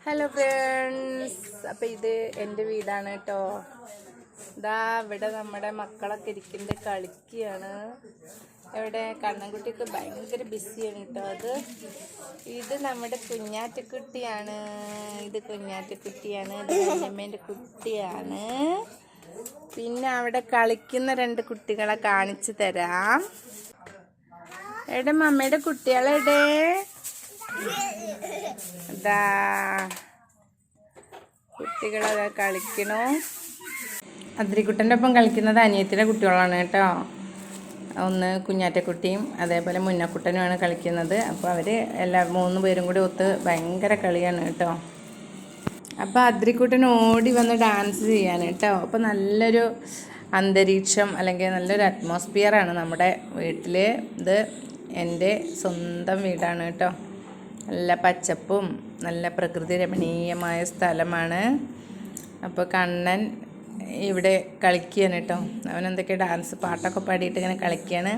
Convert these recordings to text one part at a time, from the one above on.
Hello friends, അപ്പോൾ ഇത് എൻ്റെ വീടാണ് കേട്ടോ. ഇതാ ഇവിടെ നമ്മുടെ മക്കളൊക്കെ ഇരിക്കുന്നുണ്ട്, കളിക്കുകയാണ്. ഇവിടെ കണ്ണൻകുട്ടിക്ക് ഭയങ്കര ബിസിയാണ് കേട്ടോ. ഇത് നമ്മുടെ കുഞ്ഞാറ്റക്കുട്ടിയാണ്. ഇത് കുഞ്ഞമ്മേൻ്റെ കുട്ടിയാണ്. പിന്നെ അവിടെ കളിക്കുന്ന രണ്ട് കുട്ടികളെ കാണിച്ചു തരാം. എവിടെ മമ്മയുടെ കുട്ടികളെവിടെ? അതാ കുട്ടികളൊക്കെ കളിക്കണു. അദ്രിക്കുട്ടൻ്റെ ഒപ്പം കളിക്കുന്നത് അനിയത്തിൻ്റെ കുട്ടികളാണ് കേട്ടോ. ഒന്ന് കുഞ്ഞാറ്റക്കുട്ടിയും അതേപോലെ മുന്നക്കുട്ടനുമാണ് കളിക്കുന്നത്. അപ്പോൾ അവർ മൂന്ന് പേരും കൂടി ഒത്ത് ഭയങ്കര കളിയാണ് കേട്ടോ. അപ്പോൾ അദ്രിക്കുട്ടൻ ഓടി വന്ന് ഡാൻസ് ചെയ്യാൻ കേട്ടോ. അപ്പോൾ നല്ലൊരു അന്തരീക്ഷം അല്ലെങ്കിൽ നല്ലൊരു അറ്റ്മോസ്ഫിയറാണ് നമ്മുടെ വീട്ടിൽ. ഇത് എൻ്റെ സ്വന്തം വീടാണ് കേട്ടോ. നല്ല പച്ചപ്പും നല്ല പ്രകൃതി രമണീയമായ സ്ഥലമാണ്. അപ്പോൾ കണ്ണൻ ഇവിടെ കളിക്കുകയാണ് കേട്ടോ. അവനെന്തൊക്കെ ഡാൻസ് പാട്ടൊക്കെ പാടിയിട്ട് ഇങ്ങനെ കളിക്കുകയാണ്.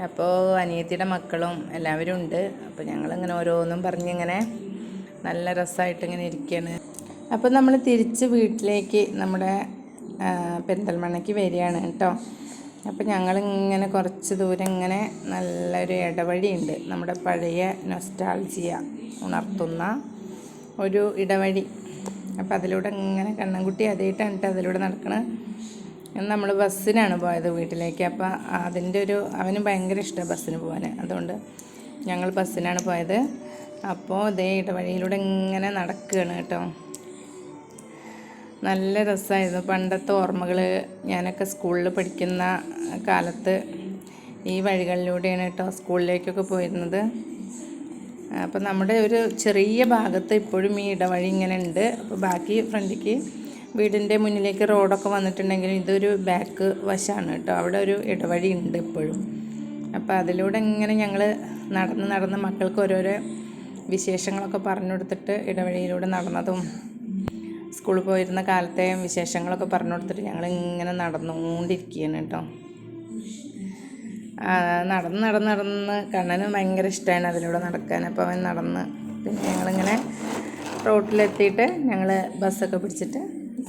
അപ്പോൾ അനിയത്തിയുടെ മക്കളും എല്ലാവരും ഉണ്ട്. അപ്പോൾ ഞങ്ങളിങ്ങനെ ഓരോന്നും പറഞ്ഞിങ്ങനെ നല്ല രസമായിട്ട് ഇങ്ങനെ ഇരിക്കുകയാണ്. അപ്പോൾ നമ്മൾ തിരിച്ച് വീട്ടിലേക്ക് നമ്മുടെ പെരിന്തൽമണ്ണയ്ക്ക് വരികയാണ് കേട്ടോ. അപ്പോൾ ഞങ്ങളിങ്ങനെ കുറച്ച് ദൂരം ഇങ്ങനെ നല്ലൊരു ഇടവഴിയുണ്ട്. നമ്മുടെ പഴയ നൊസ്റ്റാൾജിയ ഉണർത്തുന്ന ഒരു ഇടവഴി. അപ്പോൾ അതിലൂടെ ഇങ്ങനെ കണ്ണൻകുട്ടി ആദ്യമായിട്ടാണ് കേട്ടോ അതിലൂടെ നടക്കണത്. നമ്മൾ ബസ്സിനാണ് പോയത് വീട്ടിലേക്ക്. അപ്പോൾ അതിൻ്റെ അവന് ഭയങ്കര ഇഷ്ടമാണ് ബസ്സിന് പോകാൻ. അതുകൊണ്ട് ഞങ്ങൾ ബസ്സിനാണ് പോയത്. അപ്പോൾ ഇതേ ഇടവഴിയിലൂടെ ഇങ്ങനെ നടക്കുകയാണ് കേട്ടോ. നല്ല രസമായിരുന്നു. പണ്ടത്തെ ഓർമ്മകൾ. ഞാനൊക്കെ സ്കൂളിൽ പഠിക്കുന്ന കാലത്ത് ഈ വഴികളിലൂടെയാണ് കേട്ടോ സ്കൂളിലേക്കൊക്കെ പോയിരുന്നത്. അപ്പോൾ നമ്മുടെ ഒരു ചെറിയ ഭാഗത്ത് ഇപ്പോഴും ഈ ഇടവഴി ഇങ്ങനെ ഉണ്ട്. അപ്പോൾ ബാക്കി ഫ്രണ്ടിലേക്ക് വീടിൻ്റെ മുന്നിലേക്ക് റോഡൊക്കെ വന്നിട്ടുണ്ടെങ്കിലും ഇതൊരു ബാക്ക് വശമാണ് കേട്ടോ. അവിടെ ഒരു ഇടവഴി ഉണ്ട് ഇപ്പോഴും. അപ്പോൾ അതിലൂടെ ഇങ്ങനെ ഞങ്ങൾ നടന്ന് മക്കൾക്ക് ഓരോരോ വിശേഷങ്ങളൊക്കെ പറഞ്ഞു കൊടുത്തിട്ട് ഇടവഴിയിലൂടെ നടന്നതും സ്കൂളിൽ പോയിരുന്ന കാലത്തെ വിശേഷങ്ങളൊക്കെ പറഞ്ഞു കൊടുത്തിട്ട് ഞങ്ങളിങ്ങനെ നടന്നുകൊണ്ടിരിക്കുകയാണ് കേട്ടോ. നടന്ന് കണ്ണന് ഭയങ്കര ഇഷ്ടമാണ് അതിലൂടെ നടക്കാൻ. അപ്പോൾ അവൻ നടന്ന് പിന്നെ ഞങ്ങളിങ്ങനെ റോട്ടിലെത്തിയിട്ട് ഞങ്ങൾ ബസ്സൊക്കെ പിടിച്ചിട്ട്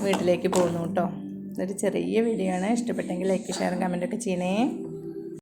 വീട്ടിലേക്ക് പോകുന്നു കേട്ടോ. ഇതൊരു ചെറിയ വീഡിയോ ആണ്. ഇഷ്ടപ്പെട്ടെങ്കിൽ ലൈക്ക് ഷെയർ കമൻറ്റൊക്കെ ചെയ്യണേ.